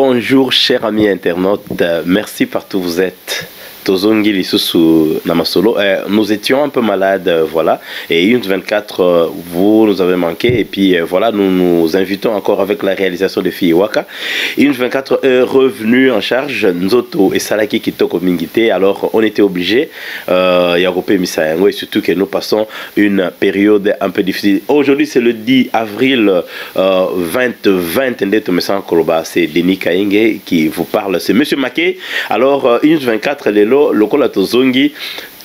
Bonjour chers amis internautes, merci partout où vous êtes. Tozongi Lisusu Namasolo. Nous étions un peu malades, voilà, et une 24, vous nous avez manqué, et puis voilà, nous nous invitons encore avec la réalisation de Fiwaka. Une 24 est revenu en charge, Nzoto et Salaki Kitoko Mingite, alors on était obligés, Yagope Misayango, et surtout que nous passons une période un peu difficile. Aujourd'hui c'est le 10 avril 2020, c'est Denis Kaenge qui vous parle, c'est Monsieur Maké. Alors, une 24, lokola tozongi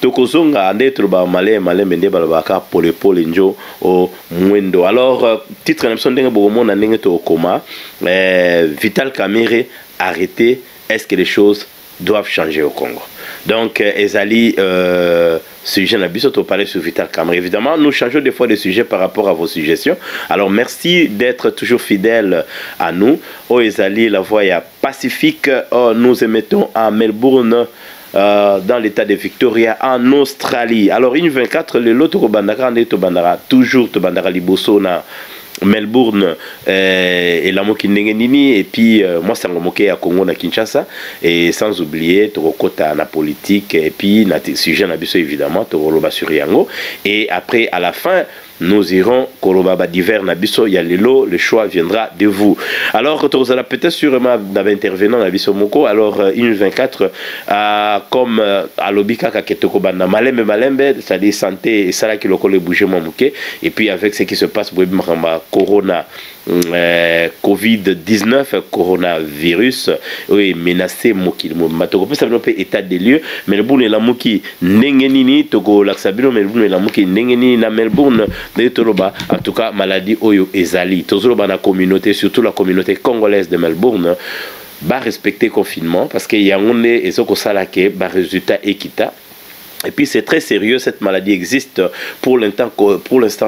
tokozonga andetro ba malé mende balabaka pole njo o mwendo. Alors titre na ndenge bokomona ndenge to koma Vital Kamerhe arrêté, est-ce que les choses doivent changer au Congo? Donc ezali sujet na biso to parler sur Vital Kamerhe. Évidemment, nous changeons des fois de sujets par rapport à vos suggestions. Alors merci d'être toujours fidèles à nous. O ezali la voix ya Pacifique. Nous émettons à Melbourne, dans l'état de Victoria en Australie. Alors une 24 le lot bandara bandara toujours to bandara liboso na Melbourne et la Mokindengenini, et puis moi c'est moké à Congo na Kinshasa, et sans oublier Torokota na politique, et puis na sujet na biso évidemment Toroloba sur Yango, et après à la fin nous irons Kolobaba d'hiver Nabiso Yalelo, le choix viendra de vous. Alors, vous allez peut-être sûrement d'intervenant Nabiso Moko. Alors, une 24, comme à l'Obika Kaketoko Banda, Malembe, c'est-à-dire santé et ça qui le colle bouger Mamouké. Et puis, avec ce qui se passe, Corona. Covid-19, coronavirus, oui, menacé Mokil Matoko, ça peut état des lieux. Melbourne et la Moki Nengenini, Togo Laxabino, Melbourne et la Moki Nengenini, na Melbourne, de Toloba, en tout cas, maladie Oyo Ezali. Tozoloba na communauté, surtout la communauté congolaise de Melbourne, va respecter le confinement parce qu'il y a un et ce que ça là, résultat équitable. Et puis c'est très sérieux, cette maladie existe pour l'instant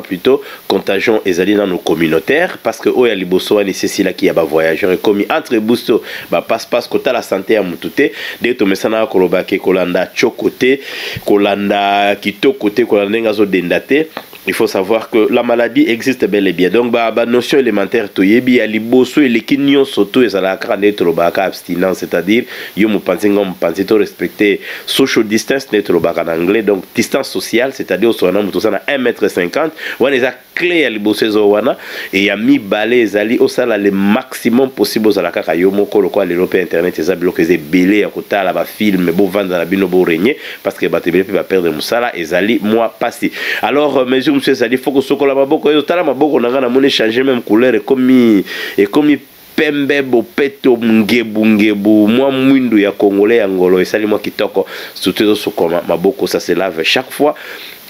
plutôt, contagion ezali dans nos communautaires, parce que Oya Liboso nécessite là qui y a voyageurs et commis entre Bousto, passe kota la santé à Mutute, de Tomesana Kolobake, Kolanda Chokote, Kolanda Kito Kote, Kolanda Ngazo Dendate. Il faut savoir que la maladie existe bel et bien. Donc, notion élémentaire, toyebi, aliboso, et les kinyon soto, et ça la crane, abstinence, c'est-à-dire, yo me pensez to respecter social distance, net en anglais, donc distance sociale, c'est-à-dire, on a 1,50 m, on a clé à liboso, et y a mis balai, zali, au sala le maximum possible, aux alaka, yo moko, le quoi, l'Europe internet, et bloqué, c'est belé, à côté, là, film, beau vendre dans la bino, beau régner, parce que, va perdre moussala, et zali, moi, passé. Alors, mesure, monsieur Zali, il faut que ce soit la maboko, et la maboko, on a changé même couleur, et comme pembe bopeto ngebu moi mwindu ya congolais angolo et sali moi kitoko surtout ce comme maboko ça se lave chaque fois.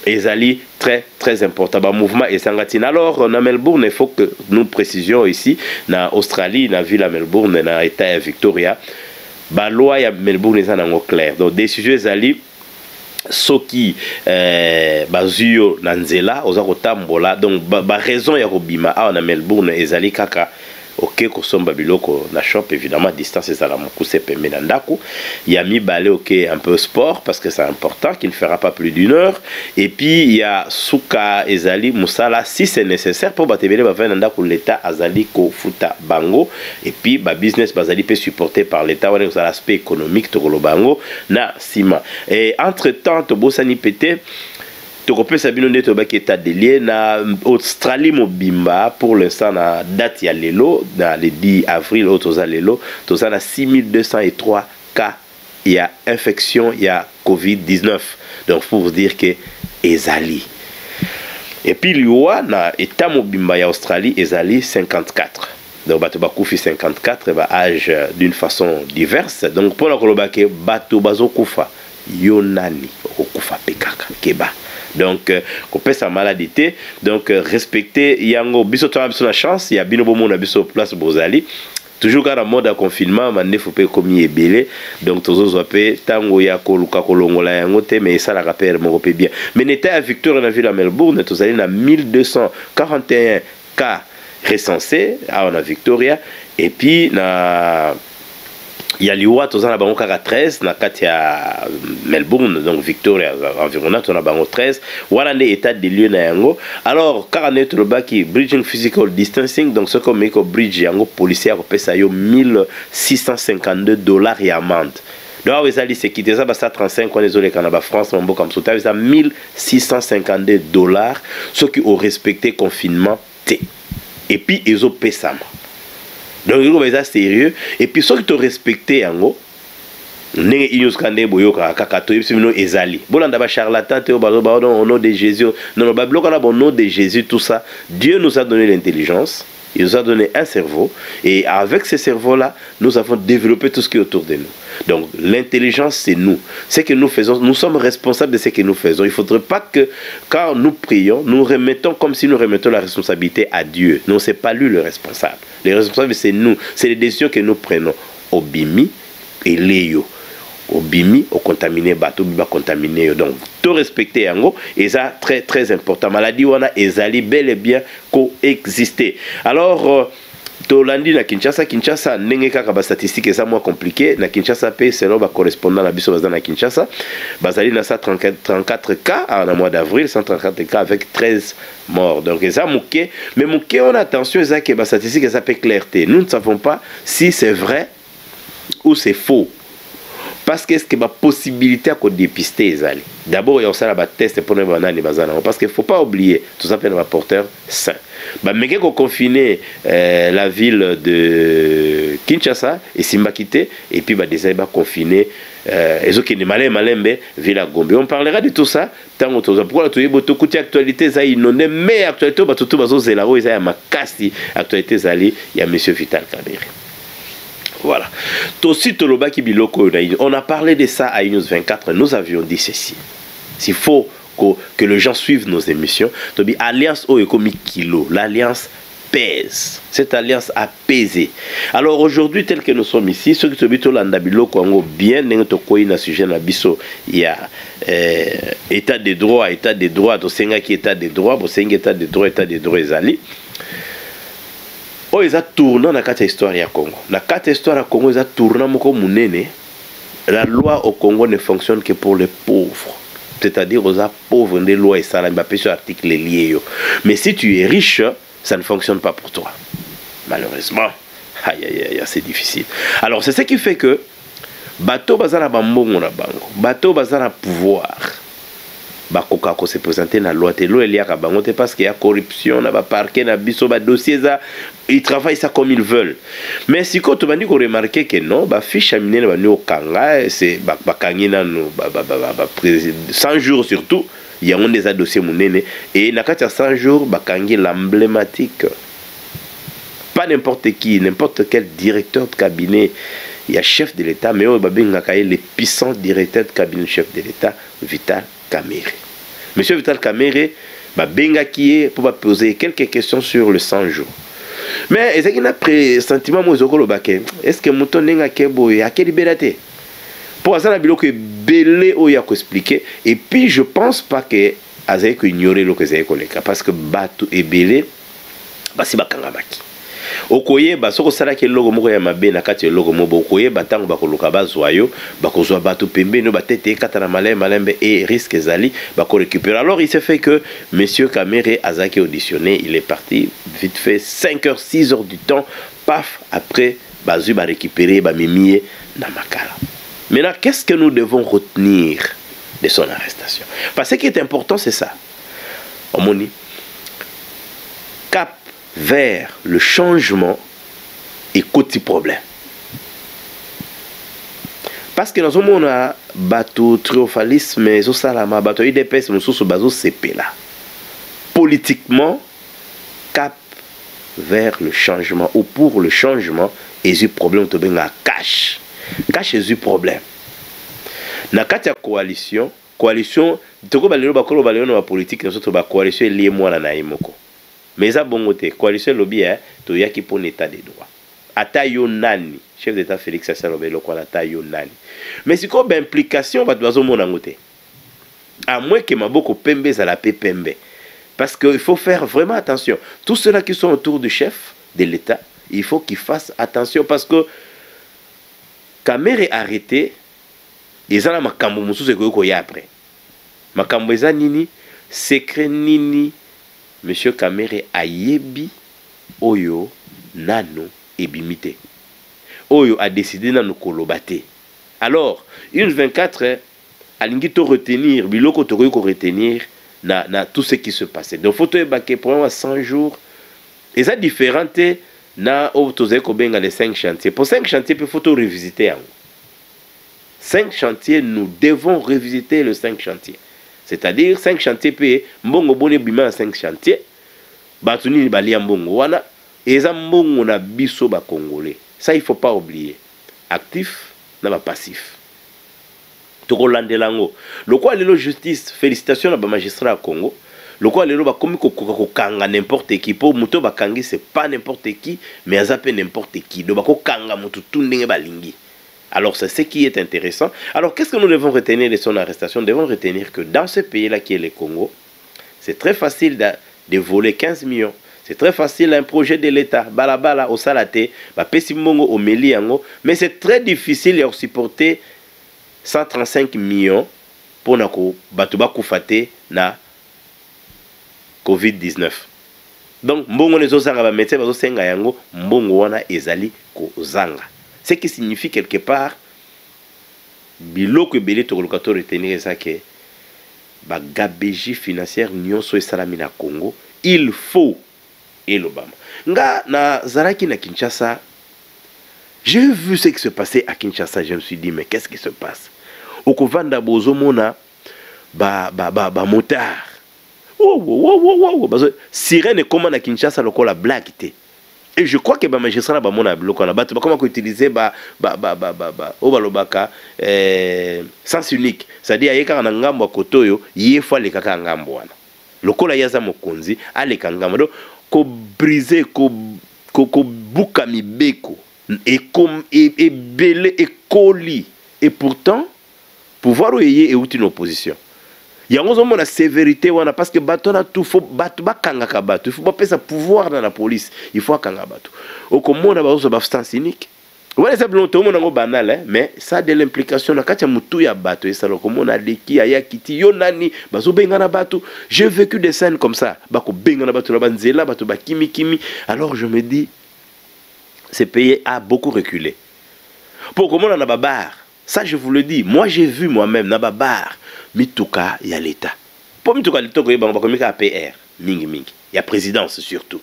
Ezali très important ba mouvement et sangatine. Alors na Melbourne, il faut que nous précisions ici na Australie, na ville à Melbourne, na état Victoria, ba loi ya Melbourne est en clair. Donc décision ezali soki bazuyo na nzela oza kotambola, donc ba raison ya kobima a na Melbourne ezali kaka ok kosomba biloko na shop, évidemment distance ezala mokuse pembe na ndako ya mibale, ok un peu sport parce que c'est important qu'il ne fera pas plus d'1 heure, et puis il y a suka ezali musala si c'est nécessaire pour batebele ba vendre ndako l'état azali ko futa bango, et puis ba business bazali peut supporter par l'état wala za l'aspect économique to bango na sima. Et entre temps to bosani pété Tokopé Sabino Neto Baki état délié na Australie Mobimba pour l'instant na date ya lelo dans le 10 avril au toza lelo toza na 6203 cas il y a infection, il y a Covid-19. Donc pour vous dire que ezali. Et puis l'UA na état Mobimba ya Australie ezali 54. Donc bato bakufi 54 ba âge d'une façon diverse. Donc pour la kolobake bato bazo kufa yonani okufa pekaka keba. Donc, qu'on sa maladie, donc respecter yango biso to biso la chance, il y a binobo mon biso place bozali. Toujours quand la mode à confinement, il faut pas comme ebele. Donc tous les appels tango ya koluka kolongola yango te, mais ça la rappelle mon repé bien. Mais n'était à Victoria dans la ville à Melbourne, tous allés na 1241 cas recensés à Victoria, et puis na il y a liwa tozana na bango kaka 13 na kati ya Melbourne, donc Victoria environnement tozana bango 13 wana nde état de lieu na yango. Alors kaka ne tolobaki bridging physical distancing, donc ce comme ko bridge yango policier akopesa yo $1652 ya amende. Donc ezali sécurité ça basa 35 on les Canada France mambo comme ça ça $1652 ceux qui ont respecté confinement t et puis ils ont payé ça. Donc ils ont sérieux et puis ceux qui ont respecté yango ndenge inews kande boyoka kaka to yebisino ezali bolanda ba charlatan te au nom de Jésus non ba bloka na bon nom de Jésus tout ça. Dieu nous a donné l'intelligence, il nous a donné un cerveau et avec ce cerveau là nous avons développé tout ce qui est autour de nous. Donc l'intelligence c'est nous, ce que nous faisons, nous sommes responsables de ce que nous faisons. Il ne faudrait pas que quand nous prions nous remettons comme si nous remettons la responsabilité à Dieu. Non, c'est pas lui le responsable, le responsable c'est nous, c'est les décisions que nous prenons. Obimi et Léo au bimi au contaminé bateau biba contaminé, donc tout respecter yango et ça très très important. Maladie wana ezali bel et bien coexister. Alors tolandi na Kinshasa ndenge kaka ba statistique ça moins compliqué na Kinshasa pe selon ba correspondant na biso bazana na Kinshasa bazali na 134 cas en mois d'avril, 134 cas avec 13 morts. Donc ça mouké mais mouké on attention ça que ba statistique ça peut clarté. Nous ne savons pas si c'est vrai ou c'est faux. Parce que est-ce que ma possibilité à dépister les allées. D'abord il y a aussi la test pour les bananes parce qu'il faut pas oublier tout ça fait un porteur sain. Bah mais qu'on confiner la ville de Kinshasa et Simbakité et puis bah déjà bah confiner les autres qui ne malembe Villa Gombe. On parlera de tout ça tant que tout ça. Pourquoi tu es beaucoup côté actualité ça inondé mais actualité bah tout bazo zelaro ça y a ma casse actualité zali il y a monsieur Vital Kamerhe. Voilà. On a parlé de ça à News 24. Nous avions dit ceci. S'il faut que les gens suivent nos émissions, Alliance Oekomi Kilo, l'alliance pèse. Cette alliance a pesé. Alors aujourd'hui, tel que nous sommes ici, ceux qui sont bien, il y a état de droit, état de droit, état de droit, état de droit, état de droit, oh ils a tourné na kati histoire ya Congo. Na kati histoire ya Congo ils a tourné moko munene. La loi au Congo ne fonctionne que pour les pauvres. C'est-à-dire aux pauvres des lois et ça là pas sur article lié. Mais si tu es riche, ça ne fonctionne pas pour toi. Malheureusement, aïe c'est difficile. Alors c'est ce qui fait que bateau bazana bambongo na bango. Bateau bazana pouvoir. Bakoka ko se présenter na loi te lo elia ka bango te parce qu'il y a corruption na ba parquet na biso ba dossier ça ils travaillent ça comme ils veulent. Mais si ko to bandi ko remarquer que non ba fiche amine ba ni okanga c'est ba kangina no ba 100 jours surtout il y a un des dossiers munene et na kati 100 jours ba kangi l'emblématique pas n'importe qui, n'importe quel directeur de cabinet. Il y a chef de l'État mais on ba benga le puissant directeur de cabinet chef de l'État Vital Kamerhe. Monsieur Vital Kamerhe, benga qui est pour poser quelques questions sur le 100 jours. Mais est-ce qu'il y a un sentiment est-ce que mouton nenga kebo a quelle liberté? Pour ça, il y a belé ou y a expliquer. Et puis je pense pas que azaï que ignorer le que c'est parce que batou et belé, si bakangamaki. Okoye ba soko sala ke logo moko ya mabe na kati logo mobo okoye batango bakoluka bazwayo bakozwa batu pembe no batete katana malembe et risque zali bako récupérer. Alors il s'est fait que monsieur Kamerhe azaki auditionné, il est parti vite fait 5h 6h du temps paf après bazu ba récupérer ba mimie na makala. Maintenant qu'est-ce que nous devons retenir de son arrestation? Parce que ce qui est important c'est ça. On dit cap vers le changement et côté problème. Parce que dans un monde a bateau triomphalisme et salama bateau IDPS nous sous bateau CP là. Politiquement cap vers le changement ou pour le changement et du problème to benga cache du problème. Na kati ya coalition toko balelo bakolo balelo na politique na soto ba coalition lié moi na naimoko. Mais ça bon côté coalition lobby to yaki pour l'état des droits ata yo nani chef d'état Félix Salobé le quoi ata yo nani mais si quoi implication va dozo mona ngote à moins que maboko pembe za la pembe parce que il faut faire vraiment attention tous ceux-là qui sont autour du chef de l'état il faut qu'ils fassent attention parce que Kamere arrêté, ils ont la makambo mususu ekoyoko ya après. Makambo eza nini, secret nini, monsieur Kamere ayebi, oyo nano ebimite. Oyo a décidé nano kolobate. Alors, une 24, alingi to retenir, biloko to retenir na tout ce qui se passait. Donc, faut que pour 100 jours, et ça différent na otoze ko benga les 5 chantiers. Pour 5 chantiers, il faut tout revisiter. 5 chantiers, nous devons revisiter les 5 chantiers. C'est-à-dire 5 chantiers pe mbongo boni bima 5 chantiers. Batuni bali mbongo wana et ça mbongo na biso ba congolais. Ça il faut pas oublier. Actif na ba passif. Tokolandelango. Le quoi lelo justice, félicitations à ba magistrat à Congo. Le quoi lelo ba komi ko kanga n'importe qui pour muto ba kangi c'est pas n'importe qui mais azape n'importe qui. Do ba ko kanga mutu tundenge balingi. Alors c'est ce qui est intéressant. Alors qu'est-ce que nous devons retenir de son arrestation? Nous devons retenir que dans ce pays-là qui est le Congo, c'est très facile de voler 15 millions. C'est très facile un projet de l'État, balabala au salate, pesimongo au meliango, mais c'est très difficile de supporter 135 millions pour nako batuba koufate na COVID-19. Donc mbongo nezo zanga ba médecin bazo senga yango mbongo wana ezali ko zanga. Ce qui signifie quelque part biloko ebele tokoluka to retenir ça que ba gabegie financière nyonso esalami na Congo, il faut et l'Obama. Nga na zaraki na Kinshasa, j'ai vu ce qui se passait à Kinshasa, je me suis dit mais qu'est-ce qui se passe? Okovanda bozomona ba motard. Sirène comment na Kinshasa lokola blague té. Et je crois que ba magistrat ba mona biloko na bato comment utiliser obalobaka sens unique, c'est-à-dire ayeka na ngambo kotoyo yefa le kaka ngambo wana. Lokola yaza mokonzi aleka ngambo do ko briser ko buka mibeko et comme et belé et coli et pourtant pouvoir oyé et outil opposition. Yango zomo na sévérité wana parce que bato na tout faut bato bakanga ka bato, il faut pas pesa pouvoir dans la police, il faut kanga bato. Okomona bazo ba sens unique. Voilà ça blonto mon ngo banal hein, mais ça de l'implication na katia mutu ya bato et ça lokomona leki aya kiti yo nani bazo benga na bato. J'ai vécu des scènes comme ça, bako benga na bato la banzela bato ba kimi. Alors je me dis ce pays a beaucoup reculé. Pour comment on a babar. Ça je vous le dis, moi j'ai vu moi-même na babar mituka ya l'État. Pour mituka l'État ko yeba komika APR mingi. Ya présidence surtout.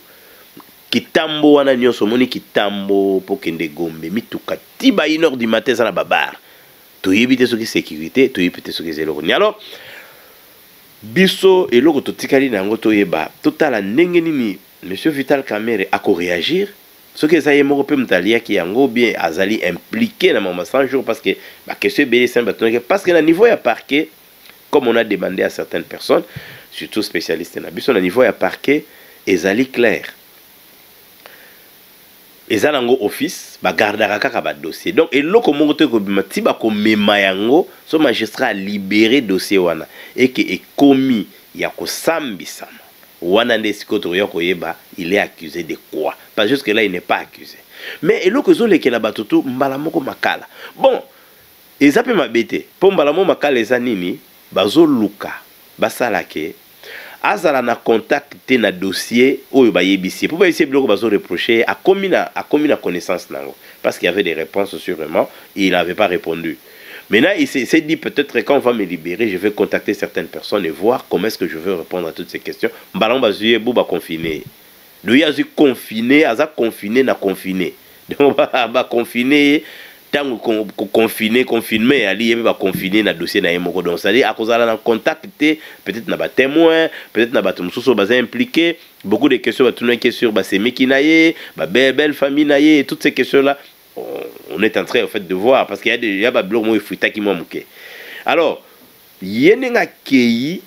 Kitambo wana nyonso moni kitambo po kende gombe mituka tiba 1h du matin ça na babar. To yebite soki sécurité, to yebite soki zelo. Ni alors biso eloko to tikali na ngo to yeba totala ndenge nini monsieur Vital Kamerhe a ko réagir. Ce que ça y est moko pe mtalia ki yango bien azali impliqué dans mama 100 jours parce que ba question belé simple parce que na niveau ya parquet comme on a demandé à certaines personnes surtout spécialistes na biso na niveau ya parquet ezali clair. Ezali yango office ba gardera kaka ba dossier. Donc eloko moko te ko bima ti ba ko mema yango so magistrat a libéré dossier wana et que est commis ya ko sambisama. Il est accusé de quoi? Parce que jusque-là, il n'est pas accusé. Mais il y a des batutu mbalamoko makala. Bon, ils appellent ma bête. Pour mbalamoko makala, les anini, bazo luka, basalake, azala na contacté na dossier, ou ba yebisi. Pour essayer de bazo reprocher, a commis na connaissance nango. Parce qu'il y avait des réponses sûrement, et il n'avait pas répondu. Maintenant, il s'est dit peut-être quand on va me libérer, je vais contacter certaines personnes et voir comment est-ce que je veux répondre à toutes ces questions. Ballon bazuye bouba confiné. Lui a dit confiné, aza confiné na confiné. Donc ba confiné tant confiné ali yebe ba confiné na dossier na yemoko. Donc c'est-à-dire à cause de la contacter peut-être na ba témoin, peut-être na ba mususu ba impliqué, beaucoup de questions ba tourner sur ba semeki naye, ba belle famille naye et toutes ces questions là. On est en train en fait de voir parce qu'il y a des blocs où il faut qui manquer. Alors, yenenga kei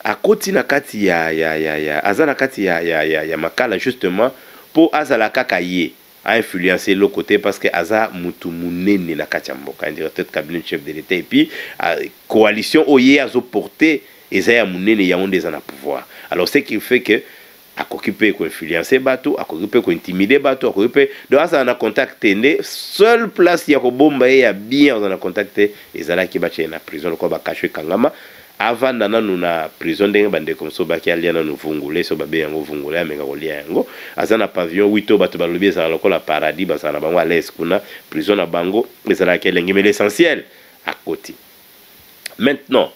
à côté na kati ya azana kati ya makala justement pour azala kakaye a influencer le côté parce que aza mutu munene na kati ya mboka directeur cabinet chef de l'État et puis coalition oye azo porter ezaya munene ya onde za na pouvoir. Alors ce qui fait que akokipe ko influencer bato, akokipe ko intimider bato, akokipe donc ça na contacté ne seule place ya ko bomba ya bien on a contacté ezala ki ba na prison ko ba kashwe kangama avant nana na prison ndenge bande comme so ba ki alia na vungule so ba be yango vungule amenga ko lia yango azana pavillon 8 bato ba lobi ça lokola paradis ba sana bango à l'aise kuna prison na bango ezala ki lengi mais l'essentiel à côté maintenant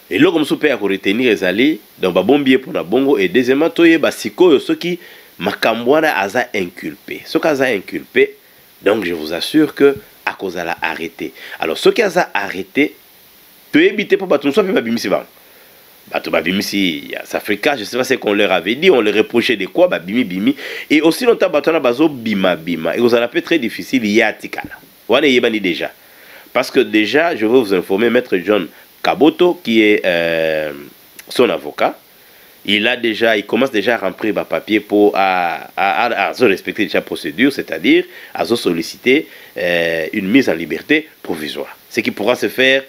et là comme super à retenir ezali donc ba bombier pour na bongo et deuxièmement toye ba sikoyo ceux qui makambwana aza inculpé ce kaza inculpé donc je vous assure que à cause à la arrêté alors ceux qui aza arrêté peut éviter pour bato soit pas bimisi ba bato ba bimisi ya Africa je sais pas ce qu'on leur avait dit on leur reprochait de quoi ba bimi et aussi longtemps bato na bazo bima et vous allez peut très difficile ya tikala wana yebani déjà parce que déjà je veux vous informer maître John Kaboto qui est son avocat, il commence déjà à remplir un papier pour à respecter déjà la procédure, c'est-à-dire à solliciter une mise en liberté provisoire. Ce qui pourra se faire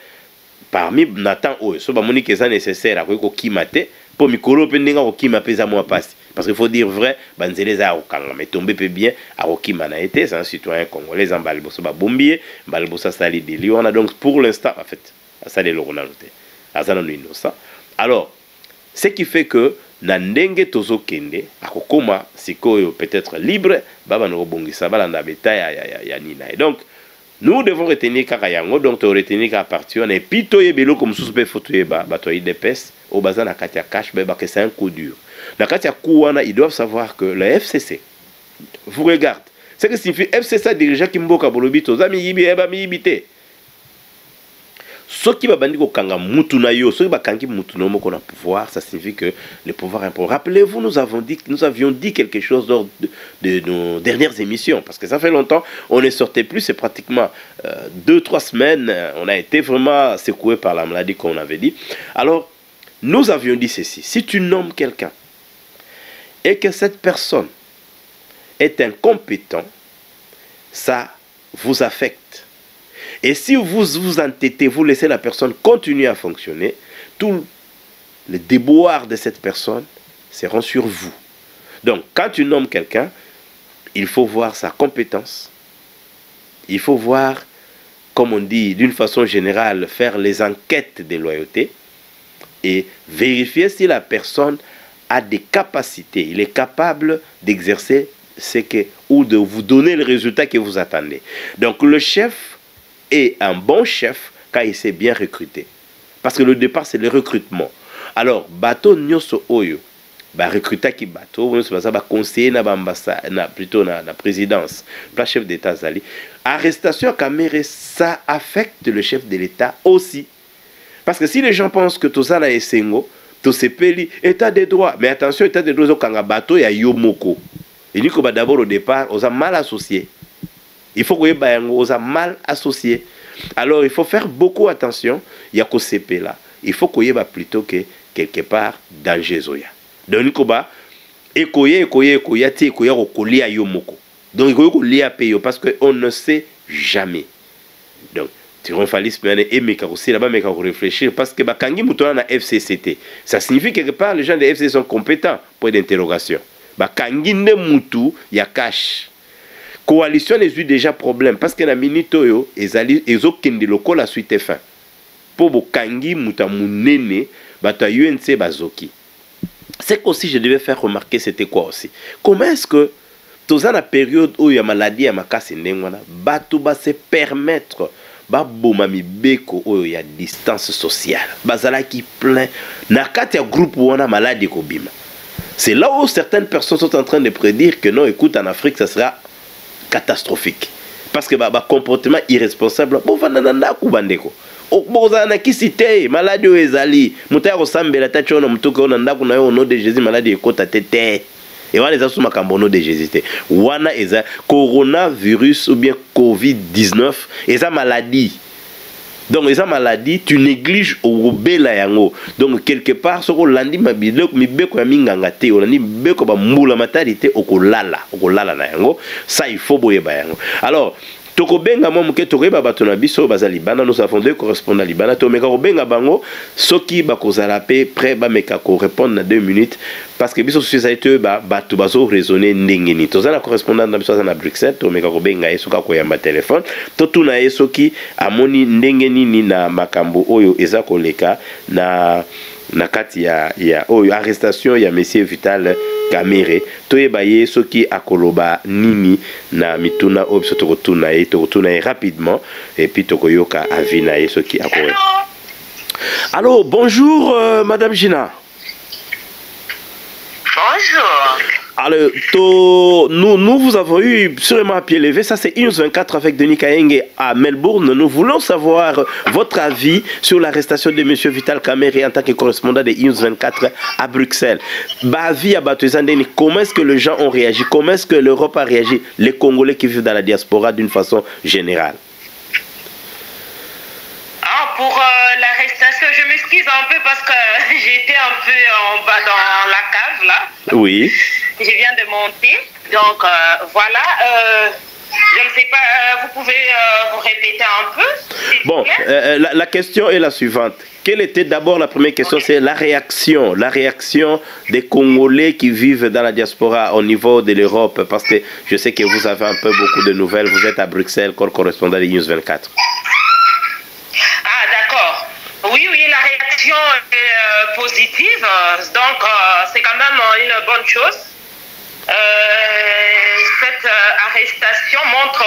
parmi Nathan Oyo. Ce qui est nécessaire à Kimate pour Mikolo Pendinga au Kimapesa moi passe. Parce qu'il faut dire vrai, Banzeleza au Kanga, mais tomber peut bien à Okimana été, c'est un citoyen congolais en Balbosa Bombier, Balbosa Sali de Lyon. On a donc pour l'instant, en fait, ça c'est l'originalité. Alors, ce qui fait que Nandenge Tozo Kende, Akokoma, Sikoyo peut-être libre, Baba no Bongisa, Balanda Beta, ya Nina. Et donc, nous devons retenir Karayango, donc tu retenir qu'à partir, et puis tu es bello comme sous-spé photo, batoy d'épaisse, au bazar na Katia Cash, que c'est un coup dur. Na Katia Kouana, ils doivent savoir que le FCC, vous regardez, ce que signifie FCC dirigeant Kimboka Bolobito, Zami Yibi, Eba Mi Yibite. Ce qui va bandir au kanga mutunayo, ce qui va kangi mutunomo qu'on a pouvoir, ça signifie que le pouvoir est important. Rappelez-vous, nous avions dit quelque chose lors de nos dernières émissions, parce que ça fait longtemps, on ne sortait plus, c'est pratiquement 2-3 semaines, on a été vraiment secoué par la maladie qu'on avait dit. Alors, nous avions dit ceci, si tu nommes quelqu'un et que cette personne est incompétent, ça vous affecte. Et si vous vous entêtez, vous laissez la personne continuer à fonctionner, tout le déboire de cette personne seront sur vous. Donc, quand tu nommes quelqu'un, il faut voir sa compétence. Il faut voir, comme on dit, d'une façon générale, faire les enquêtes de loyauté et vérifier si la personne a des capacités. Il est capable d'exercer ce que, ou de vous donner le résultat que vous attendez. Donc, le chef est un bon chef quand il s'est bien recruté. Parce que le départ, c'est le recrutement. Alors, bateau nyoso oyo, ba recruta ki bateau, ba conseiller na ambassade, plutôt na présidence, pas chef d'État zali. Arrestation à Kamere, ça affecte le chef de l'État aussi. Parce que si les gens pensent que tout ça na esengo, tout se peli, état des droits. Mais attention, état des droits, au kanga bateau ya yomoko. Il dit que d'abord au départ, on a mal associé. Il faut que vous ayez mal associé. Alors, il faut faire beaucoup attention. Il y a CP là. Il faut que vous ayez plutôt que quelque part danger zoya. Donc, il faut donc, il faut lier à payer parce qu'on ne sait jamais. Donc, tu refais et mais aussi là-bas, mais réfléchir parce que quand on a FCCT, ça signifie quelque part les gens de FCC sont compétents pour d'interrogation. Quand il y a cash. Coalition les eu déjà problème parce que la minito yo ezo kende loko la suite fin pour bokangi mutamunene bata UNC bazoki. C'est qu'aussi je devais faire remarquer c'était quoi aussi. Comment est-ce que dans la période où il y a maladie à makasi ndengwana batu ba se permettre ba bomami beko où il y a distance sociale bazala qui plein na kati ya groupe où on a maladie ko bima. C'est là où certaines personnes sont en train de prédire que non écoute en Afrique ça sera catastrophique parce que bah comportement irresponsable bon vanana ku bandeko bozana kisite maladie ezali mutaya ko sambela tachona mutuko ona ndaku na yo no de Jésus maladie ekota tete et wana eza suma kambono de Jésus te wana eza coronavirus ou bien COVID-19 eza maladie. Donc, les maladies, tu négliges au bela yango. Donc, quelque part, ce qu'on l'a dit, mibeko ya mingangate, on a dit mibeko ba mula matalité au kolala na yango. Ça, il faut boye ba yango. Alors, tokobenga mo muke tokoyeba bato na biso baza libanda, nous avons 2 correspondants libanda, tomeka kobenga bango soki bakozala pe prêt bameka ko répondre na 2 minutes parce que biso société bato bazo raisonner ndenge ni tozala correspondant na biso na Bruxelles, tomeka kobenga ye soka koyamba téléphone to tuna ye soki amoni ndenge nini na makambo oyo eza koleka na kati ya oyo arrestation ya monsieur Vital Kamerhe toyeba ye soki akoloba nini na mituna oyo biso tokotuna ye rapidement et puis tokoyoka avis na ye soki akore. Allô, bonjour Madame Gina. Bonjour. Alors, nous vous avons eu sûrement à pied levé. Ça, c'est News 24 avec Denis Kaenge à Melbourne. Nous voulons savoir votre avis sur l'arrestation de M. Vital Kamerhe en tant que correspondant de News 24 à Bruxelles. Bavi à Batouizandeni, comment est-ce que les gens ont réagi? Comment est-ce que l'Europe a réagi? Les Congolais qui vivent dans la diaspora d'une façon générale. Pour l'arrestation, je m'excuse un peu parce que j'étais un peu en bas dans la cave là. Oui. Je viens de monter. Donc voilà. Je ne sais pas, vous pouvez vous répéter un peu? Bon, la question est la suivante. Quelle était d'abord la première question? C'est la réaction des Congolais qui vivent dans la diaspora au niveau de l'Europe. Parce que je sais que vous avez un peu beaucoup de nouvelles. Vous êtes à Bruxelles comme correspondant de News 24. Oui, la réaction est positive, donc c'est quand même une bonne chose. Cette arrestation montre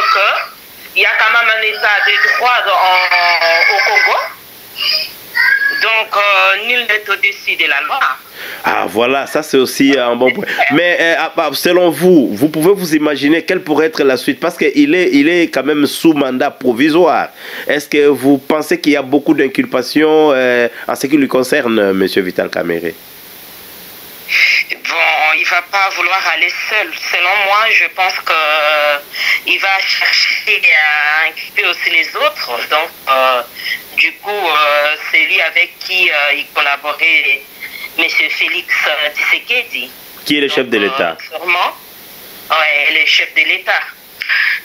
qu'il y a quand même un état de droit au Congo. Donc, nul n'est au-dessus de la loi. Ah voilà, ça c'est aussi un bon point. Mais selon vous, vous pouvez vous imaginer quelle pourrait être la suite? Parce qu'il est quand même sous mandat provisoire. Est-ce que vous pensez qu'il y a beaucoup d'inculpations en ce qui lui concerne, M. Vital Kamerhe? Bon, il ne va pas vouloir aller seul. Selon moi, je pense qu'il va chercher à inculper aussi les autres. Donc, du coup, c'est lui avec qui il collaborait, M. Félix Tshisekedi. Qui est le chef de l'État? Sûrement, oui, le chef de l'État.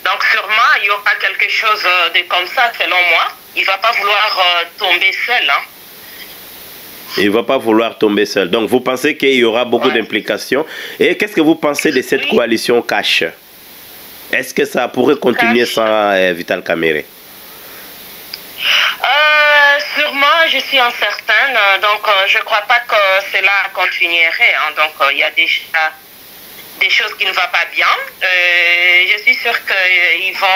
Donc, sûrement, il y aura quelque chose de comme ça, selon moi. Il ne va pas vouloir tomber seul, hein. Il ne va pas vouloir tomber seul. Donc, vous pensez qu'il y aura beaucoup d'implications. Et qu'est-ce que vous pensez de cette coalition cash? Est-ce que ça pourrait continuer sans Vital Kamerhe? Sûrement, je suis incertaine. Donc, je ne crois pas que cela continuerait. Hein. Donc, il y a déjà des choses qui ne vont pas bien. Je suis sûre qu'ils vont,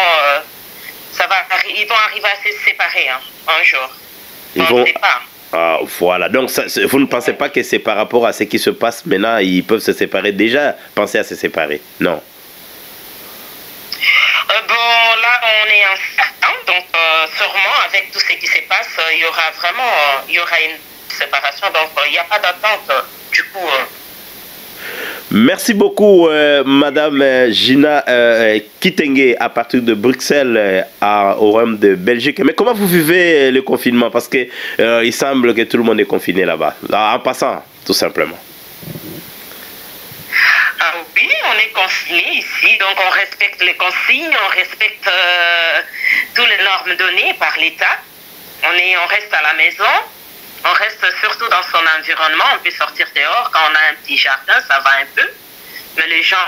ils vont arriver à se séparer un jour. On ne sait pas. Ah, voilà, donc ça, vous ne pensez pas que c'est par rapport à ce qui se passe maintenant, ils peuvent se séparer déjà, penser à se séparer? Non. Bon, là, on est incertain, donc sûrement, avec tout ce qui se passe, il y aura une séparation, donc il n'y a pas d'attente, du coup. Merci beaucoup, Madame Gina Kitenge, à partir de Bruxelles au Royaume de Belgique. Mais comment vous vivez le confinement? Parce que il semble que tout le monde est confiné là-bas, en passant, tout simplement. Ah oui, on est confiné ici, donc on respecte les consignes, on respecte toutes les normes données par l'État. On reste à la maison. On reste surtout dans son environnement, on peut sortir dehors quand on a un petit jardin, ça va un peu. Mais les gens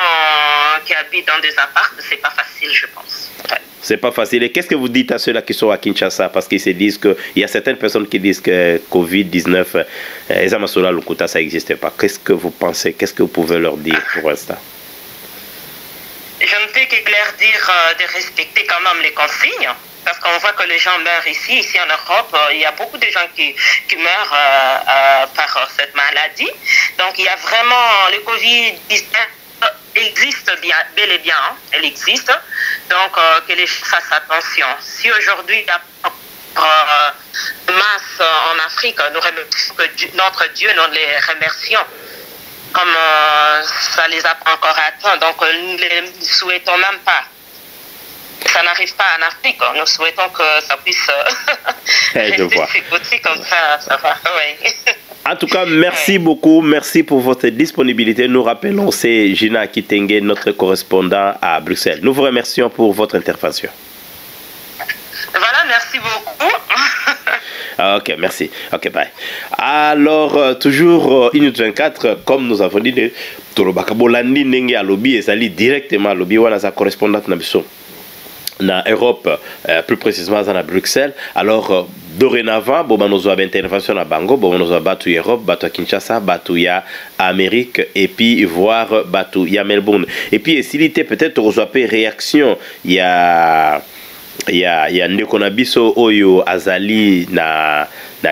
qui habitent dans des apparts, c'est pas facile, je pense. Ouais. C'est pas facile. Et qu'est-ce que vous dites à ceux-là qui sont à Kinshasa? Parce qu'ils se disent qu'il y a certaines personnes qui disent que Covid-19, Ezamasola Lukuta, ça n'existe pas. Qu'est-ce que vous pensez? Qu'est-ce que vous pouvez leur dire pour l'instant? Je ne peux que leur dire de respecter quand même les consignes. Parce qu'on voit que les gens meurent ici en Europe, il y a beaucoup de gens qui meurent par cette maladie. Donc il y a vraiment, le Covid-19 existe bien, bel et bien, hein, elle existe. Donc que les gens fassent attention. Si aujourd'hui il y a masse en Afrique, nous remercions que notre Dieu, nous les remercions. Comme ça les a pas encore atteints, donc nous ne les souhaitons même pas. Ça n'arrive pas en Afrique. Nous souhaitons que ça puisse rester comme ça va. Ouais. En tout cas, merci beaucoup. Merci pour votre disponibilité. Nous rappelons, c'est Gina Kitenge, notre correspondant à Bruxelles. Nous vous remercions pour votre intervention. Merci beaucoup. Ok, merci. Ok, bye. Alors, toujours Inut 24, comme nous avons dit, Tolobaka Bolandi Nenge à lobby et sali directement à lobby, on a sa correspondante Nabiso. Na Europe, plus précisément à Bruxelles. Alors, dorénavant, bon, nous avons intervention à Bango, bon, nous avons battu Europe, battu Kinshasa, battu Amérique, et puis voir battu Melbourne. Et puis, s'il était peut-être aux réaction, il y a Ndekona Biso Oyo Azali na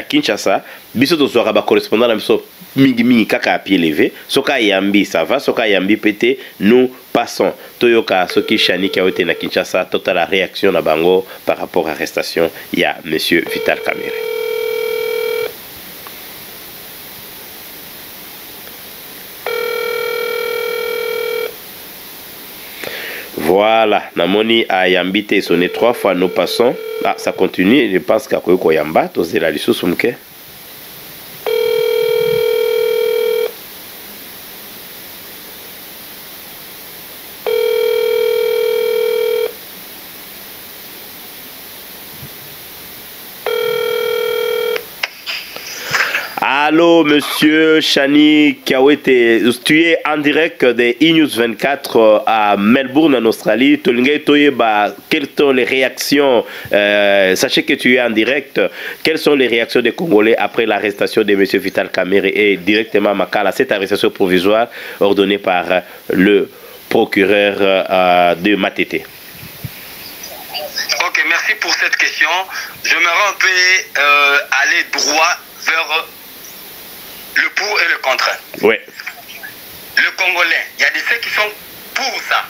Kinshasa, Biso to soira ba correspondant na Biso mingi kaka à pied levé, soka yambi ça va, soka yambi pété, nous passons. Toyoka Soki Chani qui a été na Kinshasa, totale réaction na Bango par rapport à l'arrestation, il y a monsieur Vital Kamerhe. Voilà, Namoni a yambité sonné 3 fois, nous passons. Ah, ça continue, je pense qu'à quoi yamba, tous les lalisous soumke. Allô, monsieur Chani Kiawete, tu es en direct de E-News 24 à Melbourne, en Australie. Quelles sont les réactions? Sachez que tu es en direct. Quelles sont les réactions des Congolais après l'arrestation de monsieur Vital Kamerhe et directement à Makala, cette arrestation provisoire ordonnée par le procureur de Matete? Ok, merci pour cette question. J'aimerais un peu aller droit vers le pour et le contre. Oui. Le Congolais, il y a des ceux qui sont pour ça.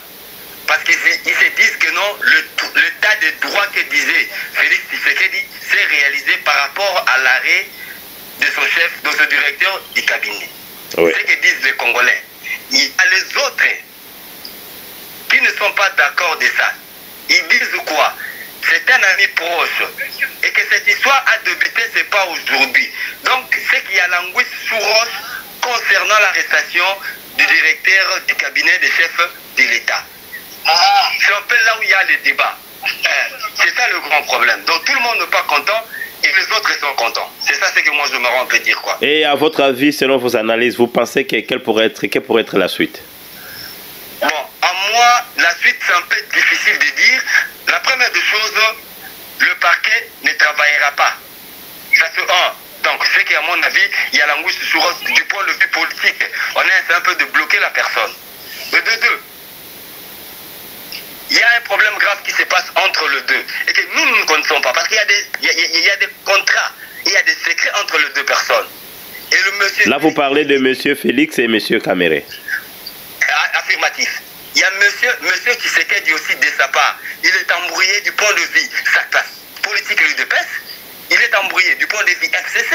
Parce qu'ils se disent que non, le tas de droits que disait Félix Tshisekedi s'est réalisé par rapport à l'arrêt de son chef, de son directeur du cabinet. Oui. C'est ce que disent les Congolais. Il y a les autres qui ne sont pas d'accord de ça. Ils disent quoi? C'est un ami proche et que cette histoire a débuté, ce n'est pas aujourd'hui. Donc, c'est qu'il y a l'angoisse sous roche concernant l'arrestation du directeur du cabinet des chefs de l'État. C'est un peu là où il y a le débat. C'est ça le grand problème. Donc, tout le monde n'est pas content et les autres sont contents. C'est ça ce que moi je me rends un peu dire, quoi. Et à votre avis, selon vos analyses, vous pensez quelle pourrait être la suite? Bon, à moi, la suite, c'est un peu difficile de dire. La première des choses, le parquet ne travaillera pas. Ça c'est un. Donc, c'est qu'à mon avis, il y a l'angoisse sur du point de vue politique. On essaie un peu de bloquer la personne. Mais de deux, il y a un problème grave qui se passe entre les deux. Et que nous ne connaissons pas. Parce qu'il y a des contrats, il y a des secrets entre les deux personnes. Et le monsieur... Là, vous parlez de monsieur Félix et monsieur Kamerhe. Affirmatif. Il y a monsieur Tshisekedi aussi de sa part. Il est embrouillé du point de vue sa classe politique et l'UDPS. Il est embrouillé du point de vue FCC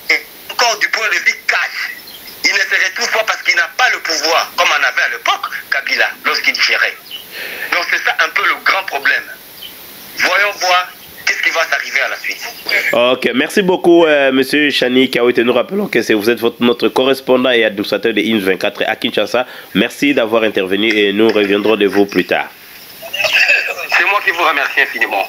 et encore du point de vue cash. Il ne se retrouve pas parce qu'il n'a pas le pouvoir, comme on avait à l'époque Kabila, lorsqu'il gérait. Donc c'est ça un peu le grand problème. Voyons voir qu'est-ce qui va s'arriver à la suite. Ok, merci beaucoup, monsieur Chani Kiawete. Nous rappelons que vous êtes notre correspondant et administrateur de E-News 24 à Kinshasa. Merci d'avoir intervenu et nous reviendrons de vous plus tard. C'est moi qui vous remercie infiniment.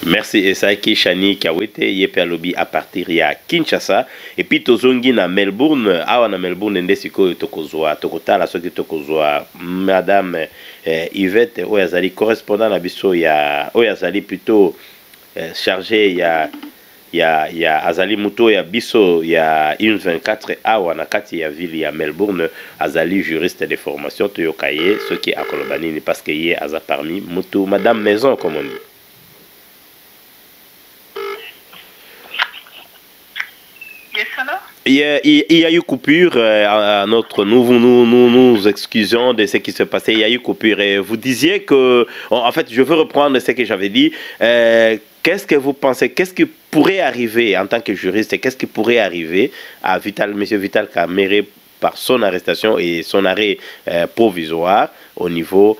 Merci Esaiki Chani Kiawete yepe lobby à partir ya Kinshasa et puis tozongi na Melbourne awa na Melbourne ndesiko tokozwa tokotala soki tokozwa madame Yvette Oyazali correspondant na biso ya Oyazali plutôt chargé ya Azali Muto ya biso ya E-News 24 awa na kati ya ville ya Melbourne Azali juriste de formation toyokaye soki akolobani parce que yé aza parmi Muto madame maison comme on dit. Il y a eu coupure à notre nous excusons de ce qui se passait. Il y a eu coupure et vous disiez que en fait je veux reprendre ce que j'avais dit. Qu'est-ce que vous pensez? Qu'est-ce qui pourrait arriver en tant que juriste? Qu'est-ce qui pourrait arriver à monsieur Vital Kamerhe par son arrestation et son arrêt provisoire au niveau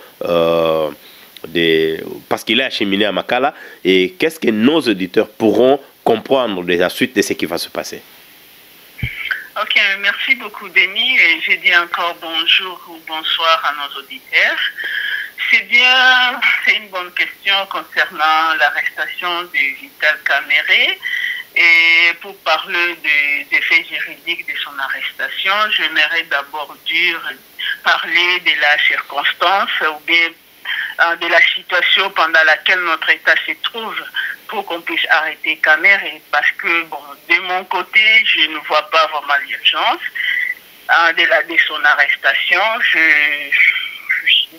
parce qu'il est acheminé à Makala, et qu'est-ce que nos auditeurs pourront comprendre de la suite de ce qui va se passer? Ok, merci beaucoup Denis et je dis encore bonjour ou bonsoir à nos auditeurs. C'est bien c'est une bonne question concernant l'arrestation de Vital Kamerhe. Et pour parler des faits juridiques de son arrestation, j'aimerais d'abord parler de la circonstance ou bien de la situation pendant laquelle notre État se trouve pour qu'on puisse arrêter Kamerhe. Parce que, bon, de mon côté, je ne vois pas vraiment l'urgence de son arrestation.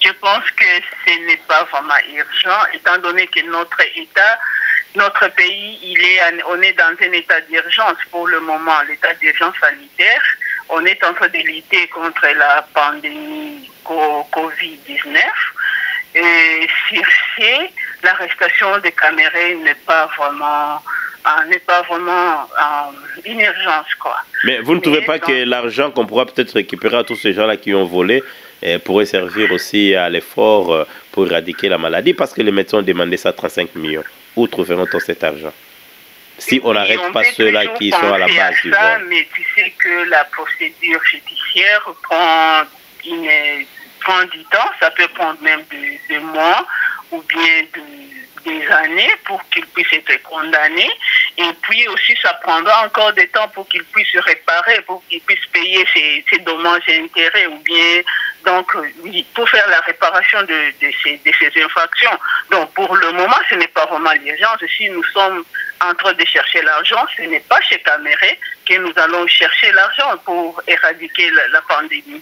Je pense que ce n'est pas vraiment urgent, étant donné que notre État, notre pays, on est dans un état d'urgence pour le moment, l'état d'urgence sanitaire. On est en train de lutter contre la pandémie Covid-19. Et sur ce, l'arrestation de Kamerhe n'est pas vraiment une urgence, quoi. Mais vous ne trouvez pas que l'argent qu'on pourra peut-être récupérer à tous ces gens-là qui ont volé pourrait servir aussi à l'effort pour éradiquer la maladie? Parce que les médecins ont demandé ça 35 millions. Où trouveront-on cet argent? Si on n'arrête pas ceux-là qui sont à la base du vol. Mais tu sais que la procédure judiciaire prend du temps, ça peut prendre même des mois ou bien des années pour qu'il puisse être condamné. Et puis aussi, ça prendra encore des temps pour qu'il puisse se réparer, pour qu'il puisse payer ses dommages et intérêts ou bien, donc, pour faire la réparation de ces infractions. Donc, pour le moment, ce n'est pas vraiment l'urgence. Si nous sommes en train de chercher l'argent, ce n'est pas chez Kamerhe que nous allons chercher l'argent pour éradiquer la pandémie.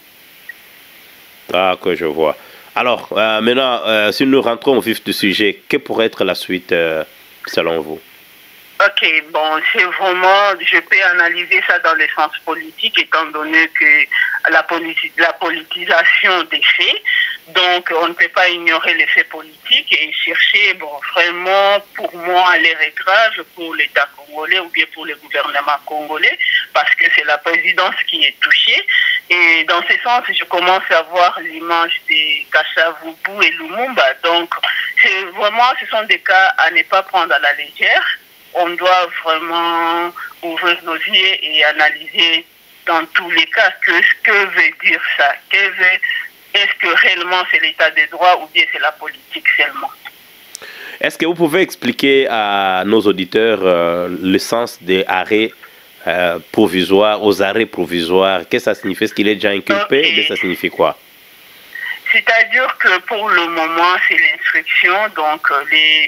Ah, que je vois. Alors, maintenant, si nous rentrons au vif du sujet, que pourrait être la suite selon vous? Ok, bon, c'est vraiment, je peux analyser ça dans le sens politique, étant donné que la politisation des faits, donc on ne peut pas ignorer les faits politiques et chercher, bon, vraiment, pour moi, l'heure est grave pour l'État congolais ou bien pour le gouvernement congolais, parce que c'est la présidence qui est touchée. Et dans ce sens, je commence à voir l'image de Kassavubu et Lumumba. Donc, ce sont des cas à ne pas prendre à la légère. On doit vraiment ouvrir nos yeux et analyser dans tous les cas ce que veut dire ça. Est-ce que réellement c'est l'état de droit ou bien c'est la politique seulement? Est-ce que vous pouvez expliquer à nos auditeurs le sens des arrêts provisoires aux arrêts provisoires? Qu'est-ce que ça signifie? Est-ce qu'il est déjà inculpé? Okay. Ça signifie quoi? C'est-à-dire que pour le moment, c'est l'instruction, donc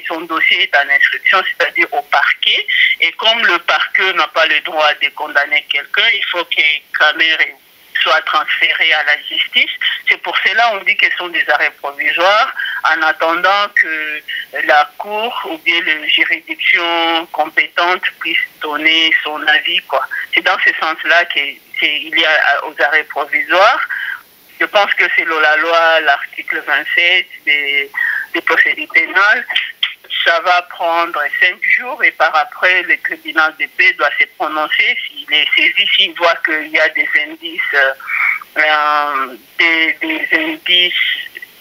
son dossier est en instruction, c'est-à-dire au parquet. Et comme le parquet n'a pas le droit de condamner quelqu'un, il faut que Kamerhe soit transféré à la justice. C'est pour cela qu'on dit que ce sont des arrêts provisoires en attendant que la cour ou bien la juridiction compétente puisse donner son avis, quoi. C'est dans ce sens-là qu'il y a aux arrêts provisoires. Je pense que c'est la loi, l'article 27 des procédures pénales. Ça va prendre 5 jours et par après, le tribunal de paix doit se prononcer. S'il est saisi, s'il voit qu'il y a des indices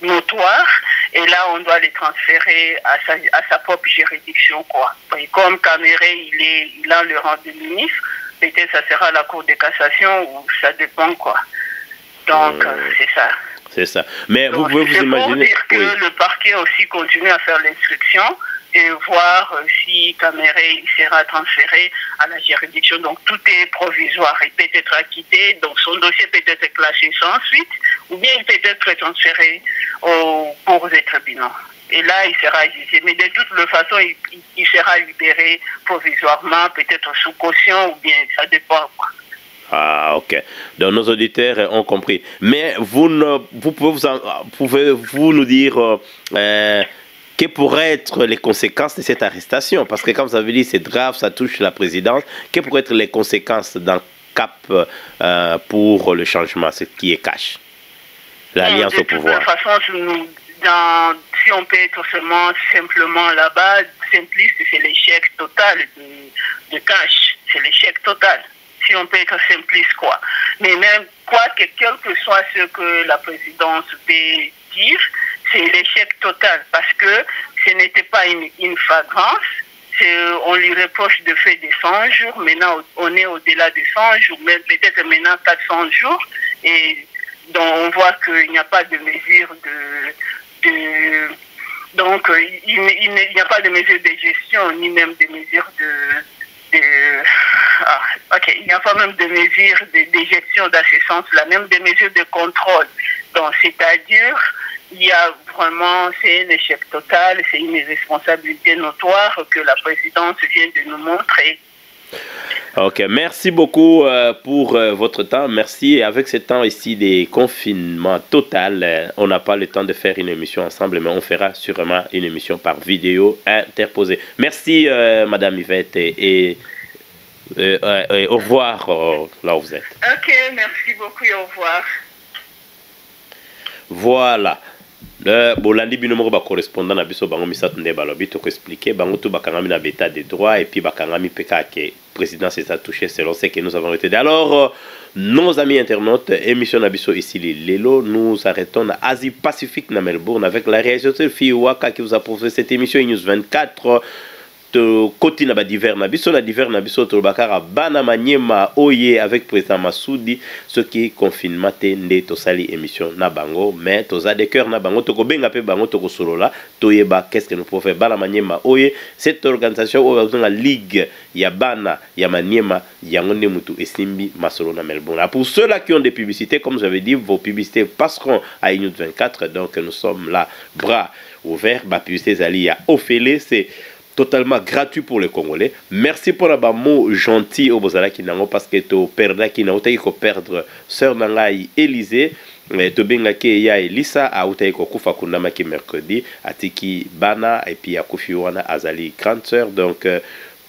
notoires, et là, on doit les transférer à sa propre juridiction, quoi. Et comme Kamerhe, il a le rang de ministre, peut-être ça sera la Cour de cassation ou ça dépend, quoi. Donc, c'est ça. C'est ça. Mais donc, vous pouvez vous imaginer... dire que le parquet aussi continue à faire l'instruction et voir si Kamerhe sera transféré à la juridiction. Donc, tout est provisoire. Il peut être acquitté, donc son dossier peut être classé sans suite, ou bien il peut être transféré aux cours et tribunaux. Et là, il sera jugé. Mais de toute façon, il sera libéré provisoirement, peut-être sous caution, ou bien ça dépend, quoi. Ah, ok. Donc, nos auditeurs ont compris. Mais pouvez-vous nous dire quelles pourraient être les conséquences de cette arrestation? Parce que, comme vous avez dit, c'est grave, ça touche la présidence. Quelles pourraient être les conséquences dans le cap pour le changement, ce qui est cash? L'alliance au pouvoir. De toute façon, si on peut être simplement là-bas, simpliste, c'est l'échec total de cash. C'est l'échec total. Si on peut être simpliste, quoi. Mais même quel que soit ce que la présidence peut dire, c'est l'échec total parce que ce n'était pas une flagrance. On lui reproche de faire des 100 jours. Maintenant, on est au-delà de 100 jours, même peut-être maintenant 400 jours. Et donc, on voit qu'il n'y a pas de mesure Donc, il n'y a pas de mesures de gestion, ni même de mesures il n'y a pas même de mesures de gestion dans ce sens-là, même des mesures de contrôle. Donc, c'est-à-dire, il y a vraiment, c'est un échec total, c'est une irresponsabilité notoire que la présidence vient de nous montrer. Ok, merci beaucoup pour votre temps. Merci. Et avec ce temps ici des confinements total, on n'a pas le temps de faire une émission ensemble, mais on fera sûrement une émission par vidéo interposée. Merci, Madame Yvette, et au revoir là où vous êtes. Ok, merci beaucoup et au revoir. Voilà. Bolandi binomo ba correspondant na biso bango misatu nde balobi to expliquer bango tout bakangami na bêta des droits et puis bakangami peka que président c'est ça touché selon ce que nous avons retenu. Alors nos amis internautes, émission na biso ici Lelo, nous arrêtons à Asie Pacifique na Melbourne avec la réalisatrice Fiwaka qui vous a proposé cette émission News 24. Côté na ba divers na biso to bakara bana manyema oye avec président Massoudi ce qui confinement ndé to sali émission na bango mais to za de cœur na bango to ko benga pe bango to ko solola to yeba qu'est-ce que nous pouvons faire bana manyema oye cette organisation au la ligue ya bana ya manyema yango nde mutu esimbi masolo na Melbourne. Pour ceux-là qui ont des publicités, comme j'avais dit, vos publicités passeront à News 24, donc nous sommes là bras ouverts. Ba publicité zali ya Ophélie, c'est totalement gratuit pour les Congolais. Merci pour la mot gentil au Bozala qui n'a parce que tu perds qui n'a pas perdre sœur Nangai Élysée. To benga ke ya Elisa a utai ko kufa kunama ki mercredi atiki bana et puis a kufi wana azali grande sœur donc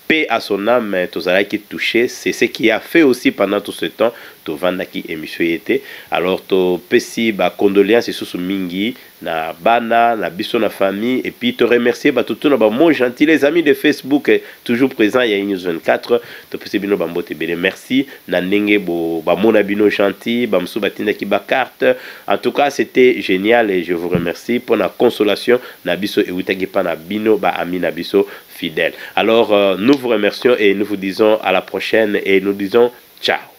paix à son âme, Tozala qui est touché, c'est ce qui a fait aussi pendant tout ce temps, Tovanda qui émission était. Alors, to pesi ba condoléances sous mingi na bana, na biso na famille, et puis te remercier ba tout na ba mon gentil les amis de Facebook toujours présents il y a News 24. To pesi bino ba mbote bele merci na ndenge bo ba mona bino gentil, ba msu batinda ki ba carte. En tout cas, c'était génial et je vous remercie pour la consolation na biso et utaki pa na bino ba ami na biso fidèle. Alors, nous vous remercions et nous vous disons à la prochaine et nous disons ciao.